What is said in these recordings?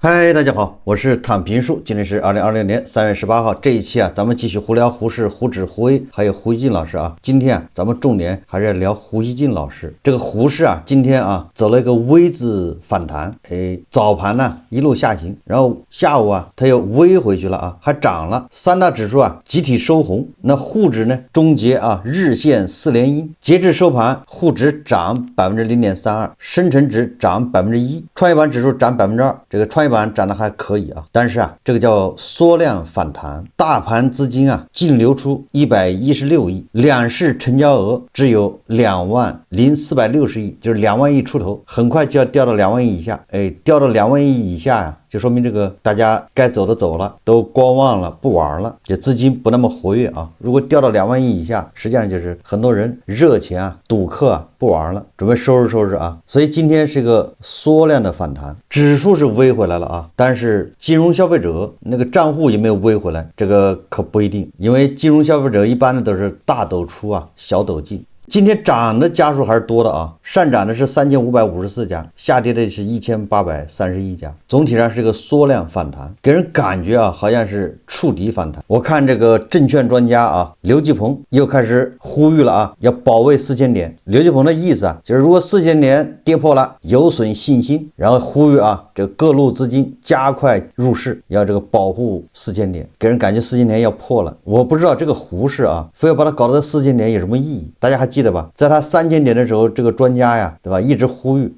嗨，大家好，我是躺平叔，今天是2020年3月18号。这一期咱们继续胡聊胡适、胡指、胡威，还有胡锡进老师啊。今天咱们重点还是要聊胡锡进老师。这个胡适今天走了一个 V 字反弹，早盘呢一路下行，然后下午他又微回去了还涨了。三大指数集体收红。那沪指呢终结日线4连阴，截至收盘，沪指涨 0.32%， 深成指涨 1%， 创业板指数涨 2%， 这个创业板涨得还可以但是这个叫缩量反弹，大盘资金净流出116亿，两市成交额只有20460亿，就是2万亿出头，很快就要掉到2万亿以下。掉到2万亿以下就说明这个大家该走的走了，都观望了，不玩了，就资金不那么活跃如果掉到2万亿以下，实际上就是很多人热钱赌客不玩了，准备收拾收拾所以今天是一个缩量的反弹，指数是微回来了但是金融消费者那个账户有没有微回来，这个可不一定，因为金融消费者一般的都是大斗出小斗进。今天涨的家数还是多的上涨的是3554家，下跌的是1831家，总体上是一个缩量反弹，给人感觉好像是触底反弹。我看这个证券专家刘继鹏又开始呼吁了要保卫4000点。刘继鹏的意思就是如果4000点跌破了，有损信心，然后呼吁这个各路资金加快入市，要这个保护4000点，给人感觉4000点要破了。我不知道这个胡适非要把它搞到4000点有什么意义？大家还记得吧？在他3000点的时候，这个专家对吧，一直呼吁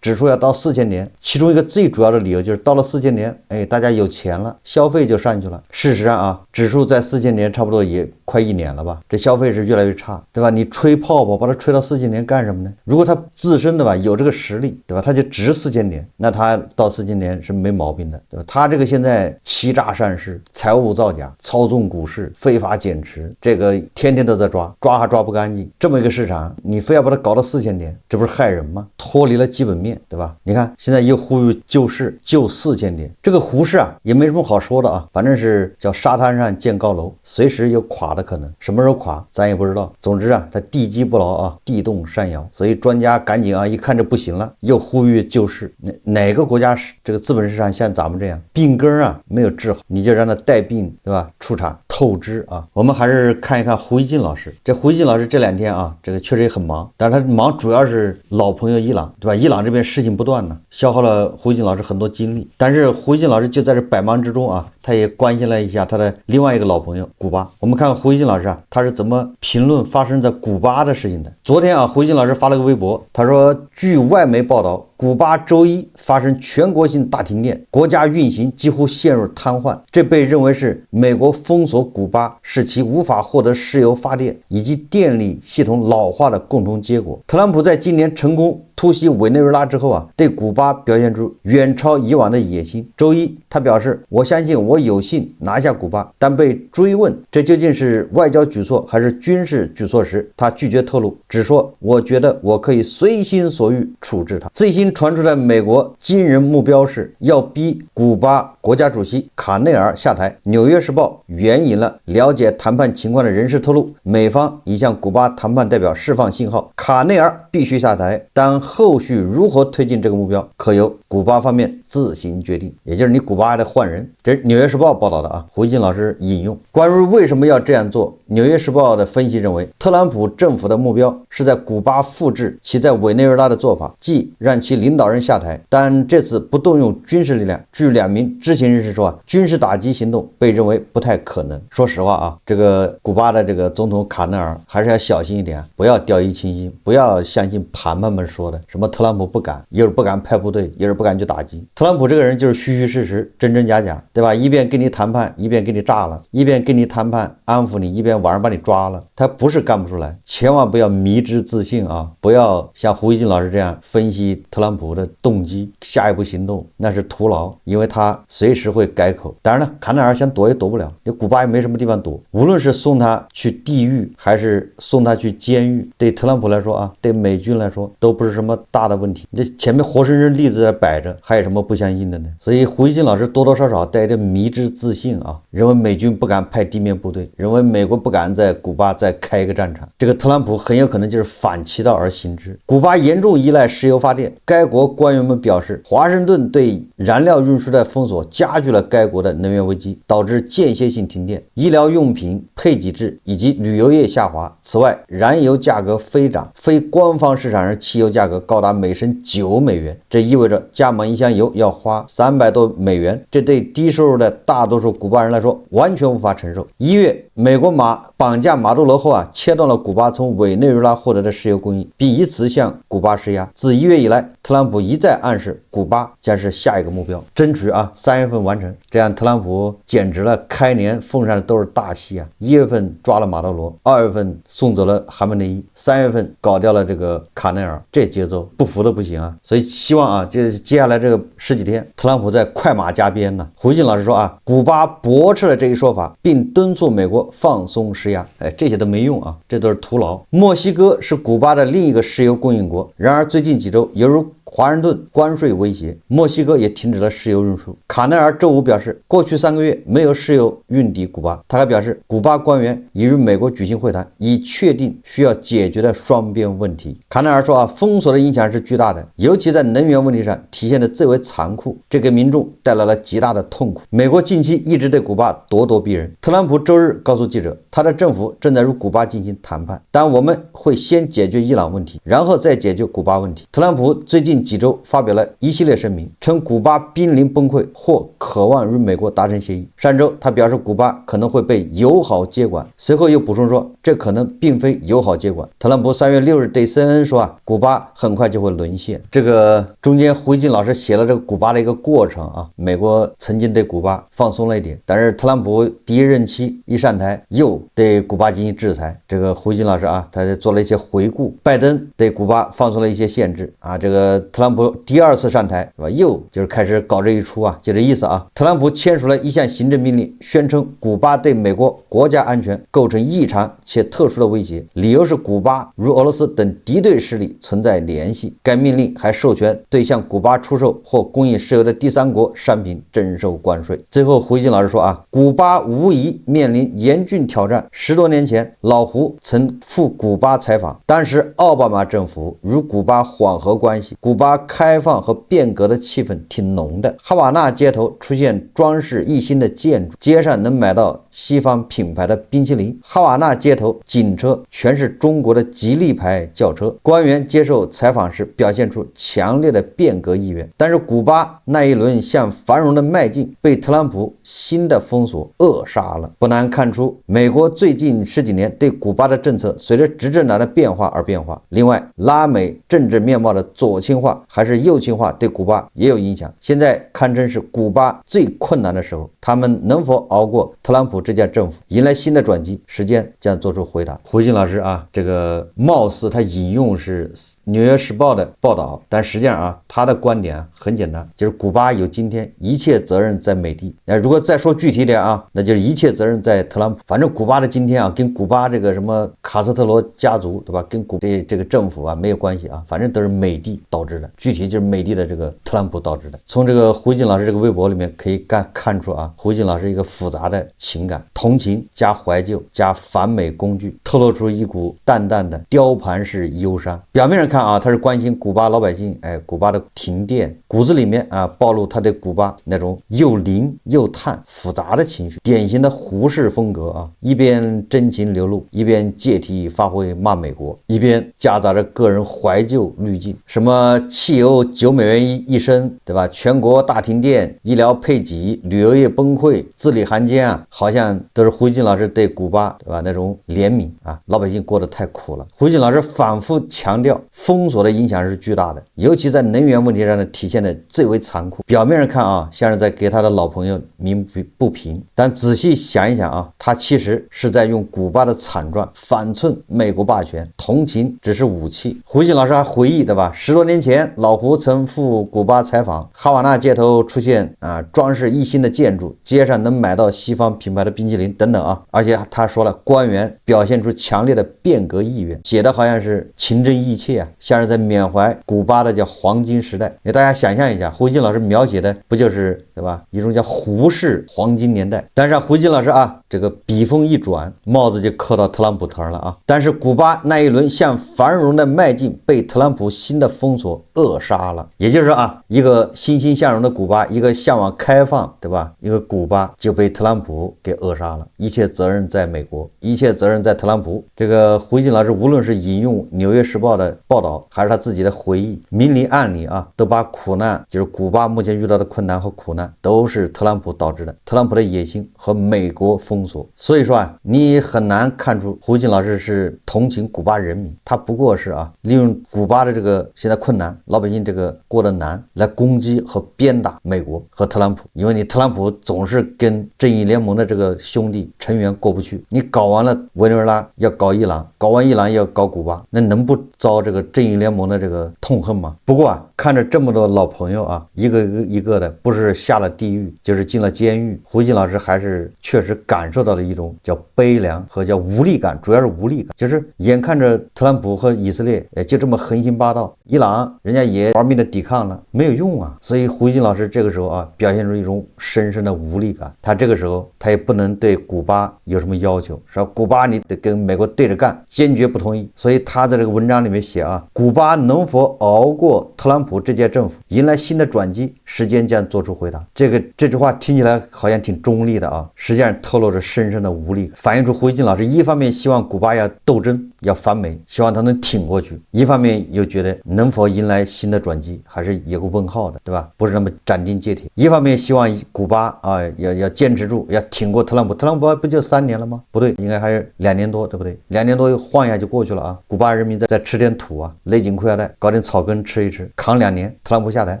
指数要到4000点，其中一个最主要的理由就是到了4000点，大家有钱了，消费就上去了。事实上指数在4000点差不多也快1年了吧，这消费是越来越差，对吧？你吹泡泡把它吹到4000点干什么呢？如果他自身有这个实力，对吧？他就值4000点，那他到4000点是没毛病的，对吧？他这个现在欺诈善事、财务造假、操纵股市、非法减持，这个天天都在抓还抓不干净，这么一个市场你非要把它搞到4000点，这不是害人吗？脱离了基本面，对吧？你看现在又呼吁救市，救4000点，这个胡适也没什么好说的反正是叫沙滩上建高楼，随时有垮的可能，什么时候垮咱也不知道。总之它地基不牢地动山摇，所以专家赶紧一看这不行了，又呼吁救市。哪个国家这个资本市场像咱们这样病根没有治好，你就让它带病，对吧？出场透支我们还是看一看胡锡进老师。这胡锡进老师这2天这个确实也很忙，但是他忙主要是老朋友伊朗，对吧？伊朗这边事情不断呢，消耗了胡锡进老师很多精力。但是胡锡进老师就在这百忙之中他也关心了一下他的另外一个老朋友古巴。我们看看胡锡进老师他是怎么评论发生在古巴的事情的。昨天胡锡进老师发了个微博，他说据外媒报道，古巴周一发生全国性大停电，国家运行几乎陷入瘫痪，这被认为是美国封锁古巴，使其无法获得石油发电以及电力系统老化的共同结果。特朗普在今年成功突袭委内瑞拉之后对古巴表现出远超以往的野心。周一他表示，我相信我有幸拿下古巴，但被追问这究竟是外交举措还是军事举措时，他拒绝透露，只说我觉得我可以随心所欲处置他。最新传出来美国惊人目标是要逼古巴国家主席卡内尔下台。纽约时报援引了了解谈判情况的人士透露，美方已向古巴谈判代表释放信号，卡内尔必须下台，但后续如何推进这个目标，可由古巴方面自行决定。也就是你古巴还得换人。这是纽约时报报道的胡锡进老师引用。关于为什么要这样做，纽约时报的分析认为，特朗普政府的目标是在古巴复制其在委内瑞拉的做法，即让其领导人下台，但这次不动用军事力量。据2名知情人士说军事打击行动被认为不太可能。说实话这个古巴的这个总统卡内尔还是要小心一点，不要掉以轻心，不要相信盘们说的什么特朗普不敢，一会儿不敢派部队，一会儿不敢去打击。特朗普这个人就是虚虚实实，真真假假，对吧？一边跟你谈判，一边给你炸了；一边跟你谈判安抚你，一边晚上把你抓了。他不是干不出来，千万不要迷之自信不要像胡锡进老师这样分析特朗普的动机，下一步行动那是徒劳，因为他随时会改口。当然了，卡内尔想躲也躲不了，你古巴也没什么地方躲，无论是送他去地狱还是送他去监狱，对特朗普来说对美军来说都不是什么大的问题。这前面活生生例子在摆着，还有什么不相信的呢？所以胡锡进老师多多少少带一点迷之自信啊，认为美军不敢派地面部队，认为美国不敢在古巴再开一个战场。这个特朗普很有可能就是反其道而行之。古巴严重依赖石油发电，该国官员们表示，华盛顿对燃料运输的封锁加剧了该国的能源危机，导致间歇性停电、医疗用品配给制以及旅游业下滑。此外，燃油价格飞涨，非官方市场上汽油价格高达每升9美元，这意味着加满一箱油要花300多美元，这对低收入的大多数古巴人来说完全无法承受。1月，美国绑架马杜罗后切断了古巴从委内瑞拉获得的石油供应，并以此向古巴施压。自1月以来，特朗普一再暗示古巴将是下一个目标，争取3月份完成。这样特朗普简直了，开年奉上的都是大戏啊！1月份抓了马杜罗，2月份送走了哈梅内伊，3月份搞掉了这个卡内尔，这节奏不服的不行啊！所以希望接下来这个10几天，特朗普在快马加鞭呢。胡锦老师说古巴驳斥了这一说法，并敦促美国放松施压。这些都没用啊，这都是徒劳。墨西哥是古巴的另一个石油供应国，然而最近几周，犹如华盛顿关税威胁，墨西哥也停止了石油运输。卡内尔周五表示，过去3个月没有石油运抵古巴。他还表示，古巴官员已与美国举行会谈，以确定需要解决的双边问题。卡内尔说封锁的影响是巨大的，尤其在能源问题上体现得最为残酷，这给民众带来了极大的痛苦。美国近期一直对古巴咄咄逼人。特朗普周日告诉记者，他的政府正在与古巴进行谈判，但我们会先解决伊朗问题，然后再解决古巴问题。特朗普最近几周发表了一系列声明，称古巴濒临崩溃或渴望与美国达成协议。上周他表示古巴可能会被友好接管，随后又补充说这可能并非友好接管。特朗普3月6日对 CNN 说古巴很快就会沦陷。这个中间胡锡进老师写了这个古巴的一个过程美国曾经对古巴放松了一点，但是特朗普第一任期一上台又对古巴进行制裁。这个胡锡进老师他做了一些回顾，拜登对古巴放松了一些限制这个特朗普第2次上台又就是开始搞这一出就这意思特朗普签署了一项行政命令，宣称古巴对美国国家安全构成异常且特殊的威胁，理由是古巴与俄罗斯等敌对势力存在联系。该命令还授权对向古巴出售或供应石油的第三国商品征收关税。最后胡锡进老师说古巴无疑面临严峻挑战。10多年前，老胡曾赴古巴采访，当时奥巴马政府与古巴缓和关系，古巴开放和变革的气氛挺浓的。哈瓦那街头出现装饰一新的建筑，街上能买到西方品牌的冰淇淋。哈瓦那街头警车全是中国的吉利牌轿车。官员接受采访时表现出强烈的变革意愿，但是古巴那一轮向繁荣的迈进被特朗普新的封锁扼杀了。不难看出，美国最近10几年对古巴的政策随着执政党的变化而变化。另外，拉美政治面貌的左倾化还是右倾化对古巴也有影响。现在堪称是古巴最困难的时候，他们能否熬过特朗普这届政府，迎来新的转机，时间将做出回答。胡锦老师这个貌似他引用是纽约时报的报道，但实际上他的观点很简单，就是古巴有今天，一切责任在美帝。如果再说具体点那就是一切责任在特朗普。反正古巴的今天跟古巴这个什么卡斯特罗家族对吧，跟这个政府没有关系反正都是美帝导致的，具体就是美帝的这个特朗普导致的。从这个胡锦老师这个微博里面可以看出胡锦老师一个复杂的情感，同情加怀旧加反美工具，透露出一股淡淡的雕盘式忧伤。表面上看他是关心古巴老百姓古巴的停电，骨子里面暴露他对古巴那种又灵又叹复杂的情绪，典型的胡适风格一边真情流露，一边借题发挥骂美国，一边夹杂着个人怀旧滤镜，什么汽油9美元一升对吧，全国大停电，医疗配给，旅游业崩溃，字里行间好像都是胡锦老师对古巴对吧那种怜悯老百姓过得太苦了。胡锦老师反复强调封锁的影响是巨大的，尤其在能源问题上体现的最为残酷。表面上看像是在给他的老朋友鸣不平，但仔细想一想他其实是在用古巴的惨状反寸美国霸权，同情只是武器。胡锦老师还回忆对吧，10多年前老胡曾赴古巴采访，哈瓦那街头出现装饰一新的建筑，街上能买到西方品牌的冰淇淋等等啊。而且他说了，官员表现出强烈的变革意愿，写的好像是情真意切啊，像是在缅怀古巴的叫黄金时代。给大家想象一下，胡锡进老师描写的不就是对吧？一种叫胡适黄金年代。但是胡锡进老师啊，这个笔锋一转，帽子就扣到特朗普头上了啊。但是古巴那一轮向繁荣的迈进被特朗普新的封锁扼杀了。也就是说啊，一个欣欣向荣的古巴，一个向往开放，对吧？一个古巴就被特朗普给扼杀了。一切责任在美国，一切责任在特朗普。这个胡锡进老师无论是引用《纽约时报》的报道，还是他自己的回忆，明里暗里啊，都把苦难，就是古巴目前遇到的困难和苦难，都是特朗普导致的。特朗普的野心和美国封锁。所以说啊，你很难看出胡锡进老师是同情古巴人民，他不过是啊，利用古巴的这个现在困难，老百姓这个过得难，来攻击和鞭打美国和特朗普。因为你特朗普总是跟正义联盟的这个兄弟成员过不去，你搞完了委内瑞拉，要搞伊朗，搞完伊朗要搞古巴，那能不遭这个正义联盟的这个痛恨吗？不过啊，看着这么多老朋友啊，一个一个的，不是下了地狱就是进了监狱，胡锡进老师还是确实感受到了一种叫悲凉和叫无力感，主要是无力感，就是眼看着特朗普和以色列就这么横行霸道，伊朗人家也玩命的抵抗了，没有用啊。所以胡锡进老师这个时候啊，表现出一种深深的无力感。他这个时候他也不能对古巴有什么要求，说古巴你得跟美国对着干，坚决不同意。所以他在这个文章里面写啊，古巴能否熬过特朗普这届政府，迎来新的转机，时间将做出回答。这句话听起来好像挺中立的啊，实际上透露着深深的无力，反映出胡锡进老师一方面希望古巴要斗争，要反美，希望他能挺过去，一方面又觉得能否迎来新的转机还是有个问号的，对吧？不是那么斩钉截铁。一方面希望古巴啊要坚持住，要挺过特朗普。特朗普不就3年了吗？不对，应该还是2年多，对不对？2年多又晃一下就过去了啊。古巴人民再吃点土啊，勒紧裤腰带，搞点草根吃一吃，扛2年，特朗普下台。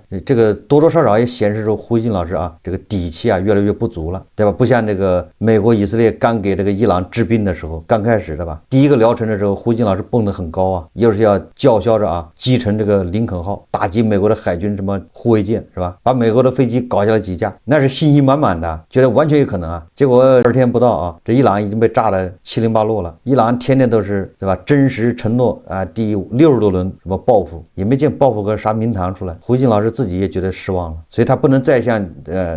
这个多多少少也显示出胡锡进老师啊这个底气啊越来越不足了，对吧？不像这个美国以色列刚给这个伊朗治病的时候，刚开始的吧，第一个疗程的时候，胡锡进老师蹦得很高啊，又是要叫嚣着啊击沉这个林肯号，打击美国的海军什么护卫舰，是吧？把美国的飞机搞下来几架，那是信心满满的，觉得完全有可能啊。结果2天不到啊，这伊朗已经被炸得七零八落了。伊朗天天都是对吧，真实承诺啊，第60多轮什么报复，也没见报复个啥名堂出来。胡锡进老师自己也觉得失望了，所以他不能再像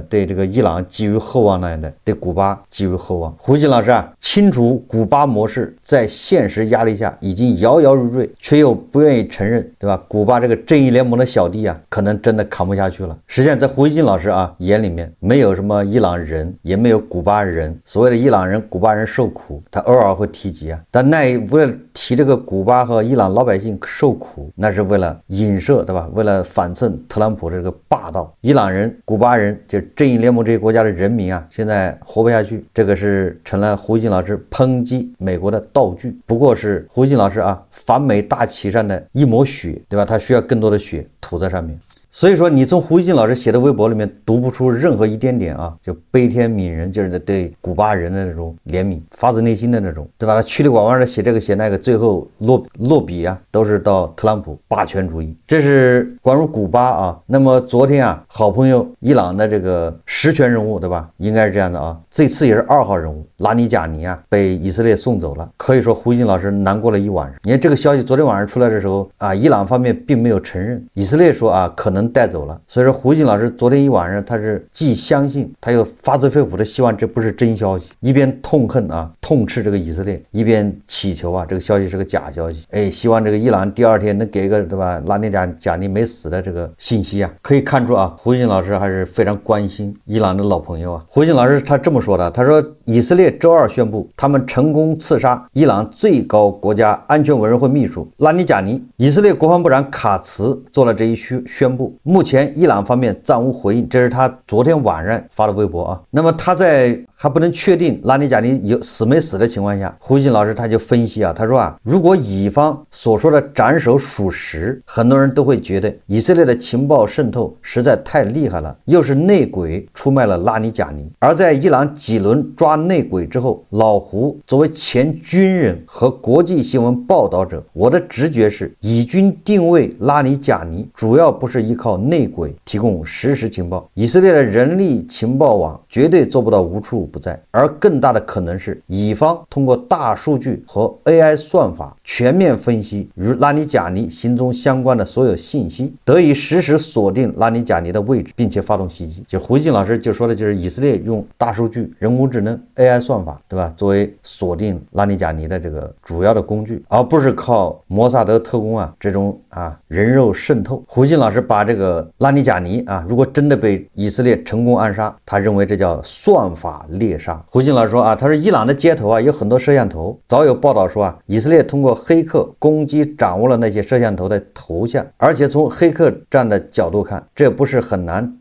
对这个伊朗寄予厚望那样的对古巴寄予厚望。胡锡进老师啊，清楚古巴模式在现实压力下已经摇摇欲坠，却又不愿意承认，对吧？古巴这个正义联盟的小弟啊，可能真的扛不下去了。实际上在胡锡进老师啊眼里面，没有什么伊朗人，也没有古巴人。所谓的伊朗人、古巴人受苦，他偶尔会提及啊，但那为了提这个古巴和伊朗老百姓受苦，那是为了影射，对吧？为了反衬特朗普这个霸道。伊朗人、古巴人，就正义联盟这些国家的人民啊，现在活不下去，这个是成了胡锡进老师抨击美国的道具，不过是胡锡进老师啊反美大旗上的一抹血，对吧？他需要更多的血涂在上面。所以说你从胡锡进老师写的微博里面读不出任何一点点啊，就悲天悯人，就是对古巴人的那种怜悯，发自内心的那种，对吧？他曲里拐弯的写这个写那个，最后落笔啊都是到特朗普霸权主义。这是关于古巴啊。那么昨天啊，好朋友伊朗的这个实权人物，对吧？应该是这样的啊。这次也是2号人物拉尼贾尼啊被以色列送走了，可以说胡锡进老师难过了一晚上。你看这个消息昨天晚上出来的时候啊，伊朗方面并没有承认，以色列说啊可能带走了。所以说胡锡进老师昨天一晚上他是既相信，他又发自肺腑的希望这不是真消息，一边痛恨啊痛斥这个以色列，一边祈求啊这个消息是个假消息。希望这个伊朗第2天能给一个对吧拉尼贾尼没死的这个信息啊。可以看出啊，胡锡进老师还是非常关心伊朗的老朋友啊。胡锡进老师他这么说的，他说以色列周2宣布他们成功刺杀伊朗最高国家安全委员会秘书拉尼贾尼，以色列国防部长卡茨做了这一宣布，目前伊朗方面暂无回应，这是他昨天晚上发的微博啊。那么他在还不能确定拉尼贾尼有死没死的情况下，胡锡进老师他就分析啊，他说啊，如果乙方所说的斩首属实，很多人都会觉得以色列的情报渗透实在太厉害了，又是内鬼出卖了拉尼贾尼。而在伊朗几轮抓内鬼之后，老胡作为前军人和国际新闻报道者，我的直觉是以军定位拉尼贾尼主要不是依靠靠内鬼提供实时情报。以色列的人力情报网绝对做不到无处不在，而更大的可能是乙方通过大数据和 AI 算法全面分析与拉尼贾尼行踪相关的所有信息，得以实时锁定拉尼贾尼的位置，并且发动袭击。就胡锡进老师就说的就是以色列用大数据、人工智能、AI 算法，对吧？作为锁定拉尼贾尼的这个主要的工具，而不是靠摩萨德特工这种人肉渗透。胡锡进老师把这个拉尼贾尼如果真的被以色列成功暗杀，他认为这叫算法猎杀。胡锡进老师说他说伊朗的街头有很多摄像头，早有报道说以色列通过黑客攻击掌握了那些摄像头的头像，而且从黑客站的角度看，这不是很难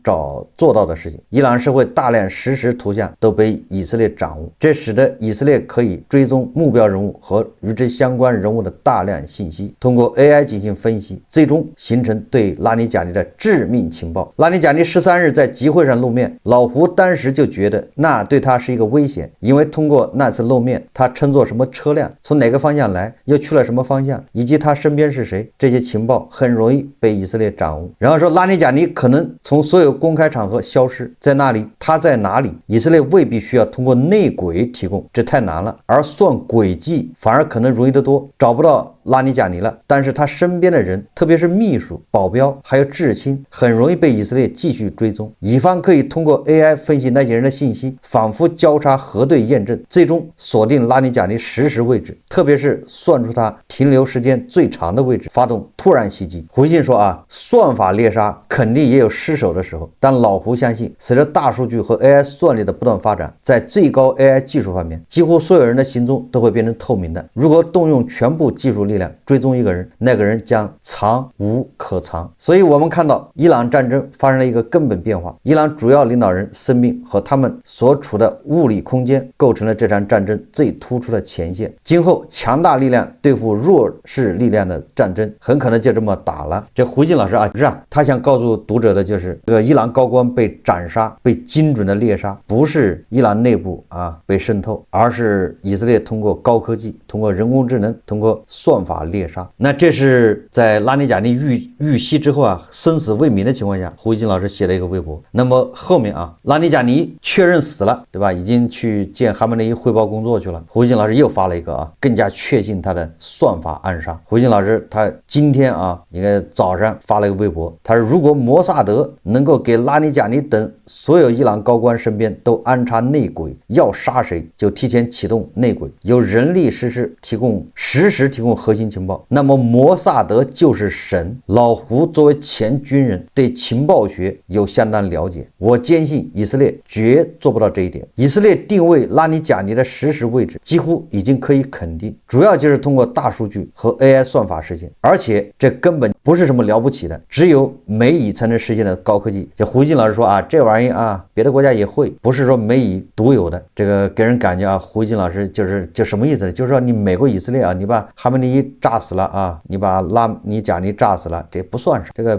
做到的事情。伊朗社会大量实时图像都被以色列掌握，这使得以色列可以追踪目标人物和与之相关人物的大量信息，通过 AI 进行分析，最终形成对拉尼贾尼的致命情报。拉尼贾尼13日在集会上露面，老胡当时就觉得那对他是一个危险，因为通过那次露面，他乘坐什么车辆，从哪个方向来，又去了什么方向，以及他身边是谁，这些情报很容易被以色列掌握。然后说拉尼贾尼可能从所有公开场合消失，在那里他在哪里，以色列未必需要通过内鬼提供，这太难了，而算轨迹反而可能容易得多，找不到拉尼贾尼了，但是他身边的人，特别是秘书、保镖还有至亲，很容易被以色列继续追踪。乙方可以通过 AI 分析那些人的信息，反复交叉核对验证，最终锁定拉尼贾尼实时位置，特别是算出他停留时间最长的位置，发动突然袭击。胡信说算法猎杀肯定也有失手的时候，但老胡相信，随着大数据和 AI 算力的不断发展，在最高 AI 技术方面，几乎所有人的行踪都会变成透明的。如果动用全部技术力量追踪一个人，那个人将藏无可藏。所以我们看到伊朗战争发生了一个根本变化，伊朗主要领导人生命和他们所处的物理空间构成了这场战争最突出的前线。今后强大力量对付弱势力量的战争很可能就这么打了。这胡静老师他想告诉读者的就是这个伊朗高官被斩杀，被精准的猎杀，不是伊朗内部被渗透，而是以色列通过高科技，通过人工智能，通过算法猎杀。那这是在拉尼贾尼遇袭之后生死未明的情况下，胡锡进老师写了一个微博。那么后面拉尼贾尼确认死了，对吧？已经去见哈梅内伊汇报工作去了。胡锡进老师又发了一个更加确信他的算法暗杀。胡锡进老师他今天应该早上发了一个微博，他说如果摩萨德能够给拉尼贾尼等所有伊朗高官身边都安插内鬼，要杀谁就提前启动内鬼，由人力实时提供核心情报，那么摩萨德就是神。老胡作为前军人，对情报学有相当了解，我坚信以色列绝做不到这一点。以色列定位拉尼贾尼的实时位置几乎已经可以肯定，主要就是通过大数据和 AI 算法实现，而且这根本不是什么了不起的，只有美以才能实现的高科技。就胡锡进老师说这玩意别的国家也会，不是说美以独有的。这个给人感觉胡锡进老师就什么意思呢？就是说你美国以色列你把哈梅内伊炸死了你把拉尼贾尼炸死了，这不算是，这个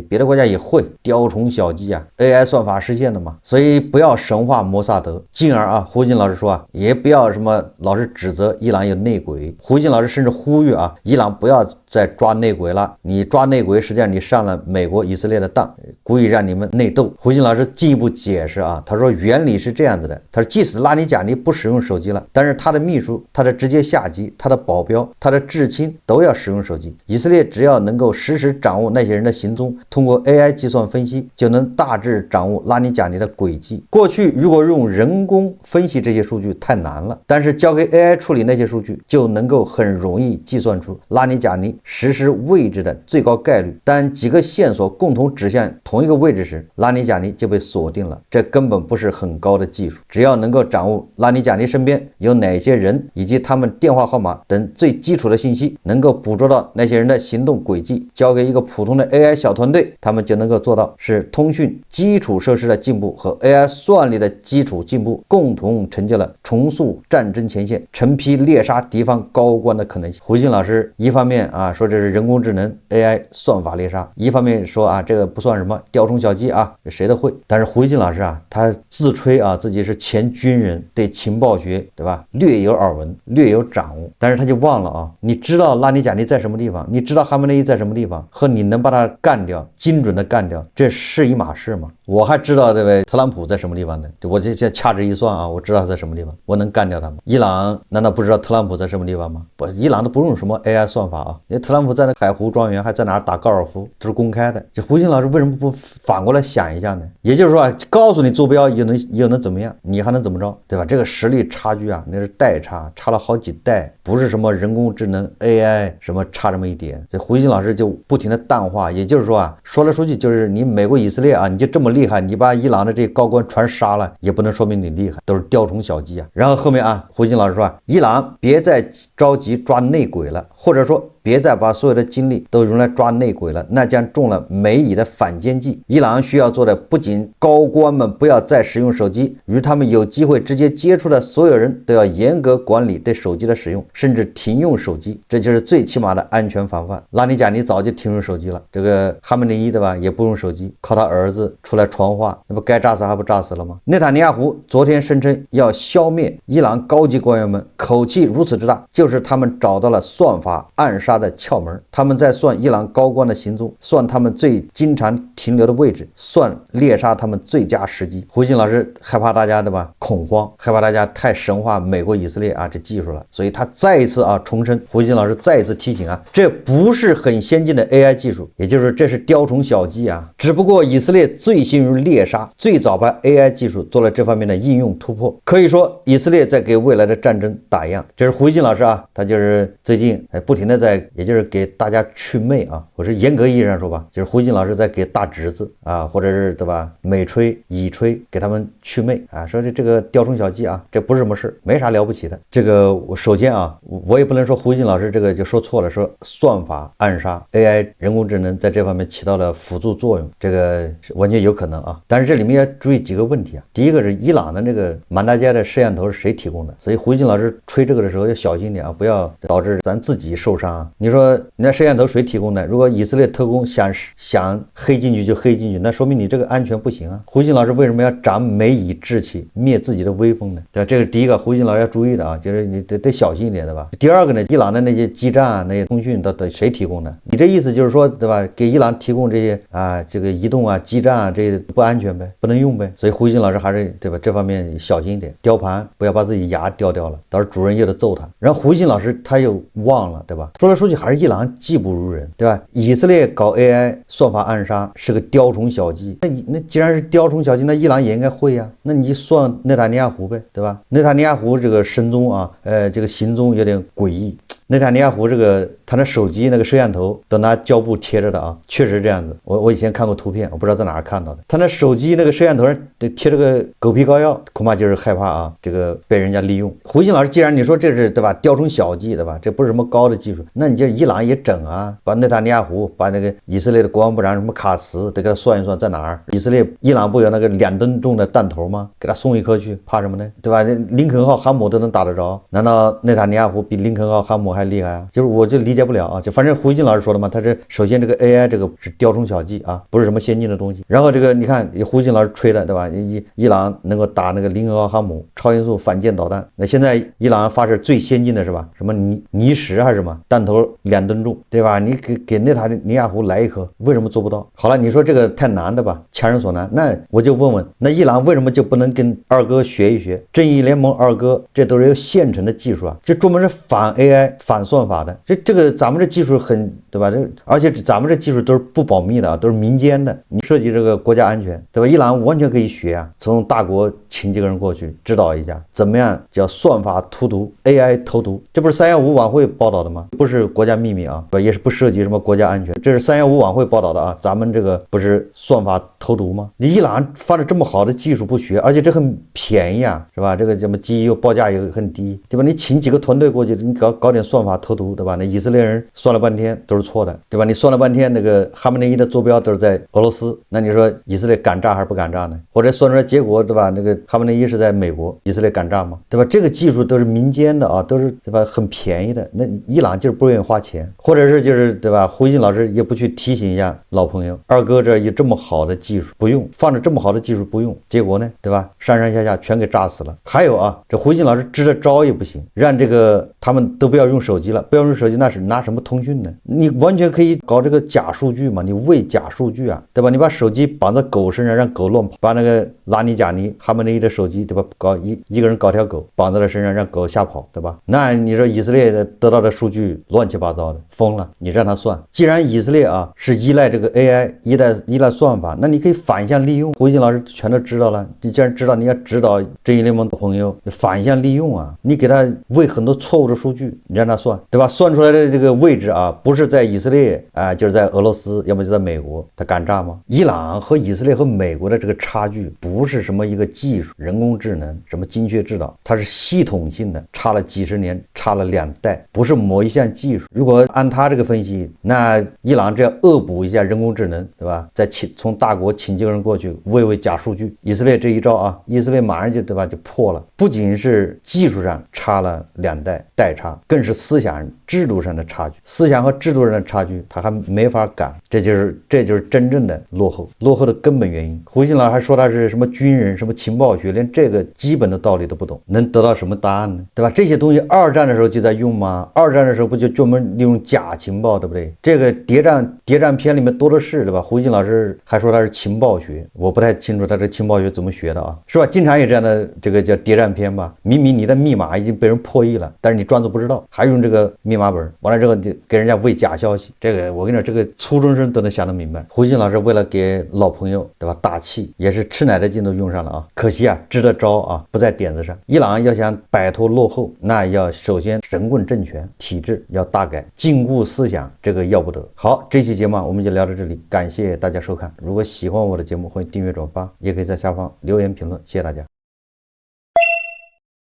别的国家也会，雕虫小技AI 算法实现的嘛。所以不要神化摩萨德，进而胡锡进老师说也不要什么老是指责伊朗有内鬼。胡锡进老师甚至呼吁伊朗不要再抓内鬼了，你抓内鬼实际上你上了美国以色列的当，故意让你们内斗。胡锡进老师进一步解释他说原理是这样子的，他说即使拉尼贾尼不使用手机了，但是他的秘书、他的直接下级、他的保镖、他的至亲都要使用手机。以色列只要能够实时掌握那些人的行踪，通过 AI 计算分析，就能大致掌握拉尼贾尼的轨迹。过去如果用人工分析这些数据太难了，但是交给 AI 处理那些数据，就能够很容易计算出拉尼贾尼实时位置的最高概率。当几个线索共同指向同一个位置时，拉尼贾尼就被锁定了。这根本不是很高的技术，只要能够掌握拉尼贾尼身边有哪些人以及他们电话号码等最基础的信息，能够捕捉到那些人的行动轨迹，交给一个普通的 AI 小团队，他们就能够做到使通讯基础设施的进步和 AI 算力的基础进步共同成就了重塑战争前线、成批猎杀敌方高官的可能性。胡锡进老师一方面说这是人工智能 AI 算法猎杀。一方面说啊，这个不算什么，雕虫小技啊，谁都会。但是胡锡进老师啊，他自吹啊自己是前军人，对情报学对吧略有耳闻，略有掌握，但是他就忘了啊，你知道拉尼贾尼在什么地方，你知道哈梅内伊在什么地方，和你能把他干掉，精准的干掉，这是一码事吗？我还知道这位特朗普在什么地方呢？我这掐指一算啊，我知道他在什么地方，我能干掉他吗？伊朗难道不知道特朗普在什么地方吗？不，伊朗都不用什么 AI 算法啊，因为特朗普在那海湖庄园还在哪儿打高尔夫，都是公开的。这胡锡老师为什么不反过来想一下呢？也就是说啊，告诉你坐标又能怎么样？你还能怎么着？对吧？这个实力差距啊，那是代差，差了好几代，不是什么人工智能 AI 什么差这么一点。这胡锡老师就不停的淡化，也就是说啊，说来说去就是你美国以色列啊，你就这么厉害，你把伊朗的这高官全杀了，也不能说明你厉害，都是雕虫小技啊。然后后面啊，胡锡老师说啊，伊朗别再着急抓内鬼了，或者说别再把所有的精力都用来抓内鬼了，那将中了美以的反间计。伊朗需要做的不仅高官们不要再使用手机，与他们有机会直接接触的所有人都要严格管理对手机的使用，甚至停用手机，这就是最起码的安全防范。拉尼贾尼早就停用手机了，这个哈梅内伊对吧，也不用手机，靠他儿子出来传话，那不该炸死还不炸死了吗？内塔尼亚胡昨天声称要消灭伊朗高级官员们，口气如此之大，就是他们找到了算法暗杀的窍门，他们在算伊朗高官的行踪，算他们最经常停留的位置，算猎杀他们最佳时机。胡锡老师害怕大家对吧恐慌，害怕大家太神话美国以色列啊这技术了，所以他再一次啊重申，胡锡老师再一次提醒啊，这不是很先进的 AI 技术，也就是这是雕虫小技啊，只不过以色列最先于猎杀，最早把 AI 技术做了这方面的应用突破，可以说以色列在给未来的战争打样。这是胡锡老师啊，他就是最近不停的在，也就是给大家祛魅啊，我是严格意义上说吧，就是胡锡老师在给大侄子啊，或者是对吧美吹乙吹给他们祛魅啊，说这个雕虫小技啊，这不是什么事，没啥了不起的。这个我首先啊，我也不能说胡锡老师这个就说错了，说算法暗杀 AI 人工智能在这方面起到了辅助作用，这个完全有可能啊。但是这里面要注意几个问题啊。第一个是伊朗的那个满大街的摄像头是谁提供的？所以胡锡老师吹这个的时候要小心点啊，不要导致咱自己受伤啊。你说你那摄像头谁提供的？如果以色列特工想黑进去就黑进去，那说明你这个安全不行啊。胡锡老师为什么要长美以志气，灭自己的威风呢？对吧？这是第一个胡锡老师要注意的啊，就是你得小心一点，对吧？第二个呢，伊朗的那些基站啊，那些通讯都谁提供的？你这意思就是说，对吧？给伊朗提供这些啊，这个移动啊、基站啊，这不安全呗，不能用呗。所以胡锡老师还是对吧？这方面小心一点，雕盘不要把自己牙掉掉了，到时候主任又得揍他。然后胡锡老师他又忘了，对吧？说来说去还是伊朗技不如人，对吧？以色列搞 AI 算法暗杀是个雕虫小技，那既然是雕虫小技，那伊朗也应该会呀。那你算内塔尼亚胡呗，对吧？内塔尼亚胡这个神踪啊，这个行踪有点诡异。内塔尼亚胡这个他的手机那个摄像头都拿胶布贴着的啊，确实这样子。我以前看过图片，我不知道在哪儿看到的。他那手机那个摄像头上贴着个狗皮膏药，恐怕就是害怕啊，这个被人家利用。胡锡老师，既然你说这是对吧，雕虫小技对吧，这不是什么高的技术，那你就伊朗也整啊，把内塔尼亚胡，把那个以色列的国防部长什么卡茨得给他算一算在哪儿。伊朗不有那个2吨重的弹头吗？给他送一颗去，怕什么呢？对吧？林肯号航母都能打得着，难道内塔尼亚胡比林肯号航母还厉害啊？就是我就理解不了啊，就反正胡锡老师说的嘛，他是首先这个 AI 这个是雕虫小技啊，不是什么先进的东西。然后这个你看胡锡老师吹的对吧？伊朗能够打那个林肯号航母超音速反舰导弹，那现在伊朗发射最先进的是吧？什么尼什还是什么弹头2吨重，对吧？你给内塔尼亚胡来一颗，为什么做不到？好了，你说这个太难的吧，强人所难。那我就问问，那伊朗为什么就不能跟二哥学一学？正义联盟二哥这都是有现成的技术啊，这专门是反 AI 反算法的，这个咱们这技术很对吧？而且咱们这技术都是不保密的啊，都是民间的，你涉及这个国家安全，对吧？伊朗完全可以学啊，从大国请几个人过去指导一下，怎么样叫算法荼毒 AI 投毒，这不是315晚会报道的吗？不是国家秘密啊，也是不涉及什么国家安全，这是315晚会报道的啊，咱们这个不是算法投毒吗？你伊朗发展这么好的技术不学，而且这很便宜啊，是吧？这个什么机油报价也很低，对吧？你请几个团队过去，你搞点算算法偷渡，对吧？那以色列人算了半天都是错的，对吧？你算了半天那个哈梅内伊的坐标都是在俄罗斯，那你说以色列敢炸还是不敢炸呢？或者算出来结果，对吧？那个哈梅内伊是在美国，以色列敢炸吗？对吧？这个技术都是民间的啊，都是对吧？很便宜的。那伊朗就是不愿意花钱，或者是就是对吧？胡锡进老师也不去提醒一下老朋友，二哥这有这么好的技术不用，放着这么好的技术不用，结果呢，对吧？上上下下全给炸死了。还有啊，这胡锡进老师支着招也不行，让这个他们都不要用手机了，不要用手机，那是拿什么通讯呢？你完全可以搞这个假数据嘛，你喂假数据啊，对吧？你把手机绑在狗身上，让狗乱跑，把那个拉尼贾尼哈梅内伊的手机，对吧？搞一个人搞条狗绑在了身上，让狗瞎跑，对吧？那你说以色列得到的数据乱七八糟的，疯了，你让他算。既然以色列啊是依赖这个 AI， 依赖算法，那你可以反向利用。胡锡进老师全都知道了，你既然知道，你要指导正义联盟的朋友反向利用啊，你给他喂很多错误的数据，你让他算，对吧？算出来的这个位置啊，不是在以色列啊，就是在俄罗斯，要么就在美国，他敢炸吗？伊朗和以色列和美国的这个差距，不是什么一个技术、人工智能、什么精确制导，它是系统性的，差了几十年，差了2代，不是某一项技术。如果按他这个分析，那伊朗只要恶补一下人工智能，对吧？再从大国请几个人过去喂假数据，以色列这一招啊，以色列马上就对吧就破了。不仅是技术上差了2代差，更是思想制度上的差距，思想和制度上的差距，他还没法赶，这就是真正的落后的根本原因。胡锡进老师还说他是什么军人，什么情报学，连这个基本的道理都不懂，能得到什么答案呢？对吧？这些东西二战的时候就在用吗？二战的时候不就专门利用假情报，对不对？这个谍战片里面多的是，对吧？胡锡进老师还说他是情报学，我不太清楚他这情报学怎么学的啊，是吧？经常有这样的这个叫谍战片吧，明明你的密码已经被人破译了，但是你装作不知道，还用这个密码本，完了之后就给人家喂假消息。这个我跟你说，这个初中生都能想得明白。胡锡进老师为了给老朋友，对吧，打气，也是吃奶的劲都用上了啊，可惜啊，支的招啊不在点子上。伊朗要想摆脱落后，那要首先神棍政权体制要大改，禁锢思想，这个要不得。好，这期节目我们就聊到这里，感谢大家收看。如果喜欢我的节目，欢迎订阅转发，也可以在下方留言评论，谢谢大家。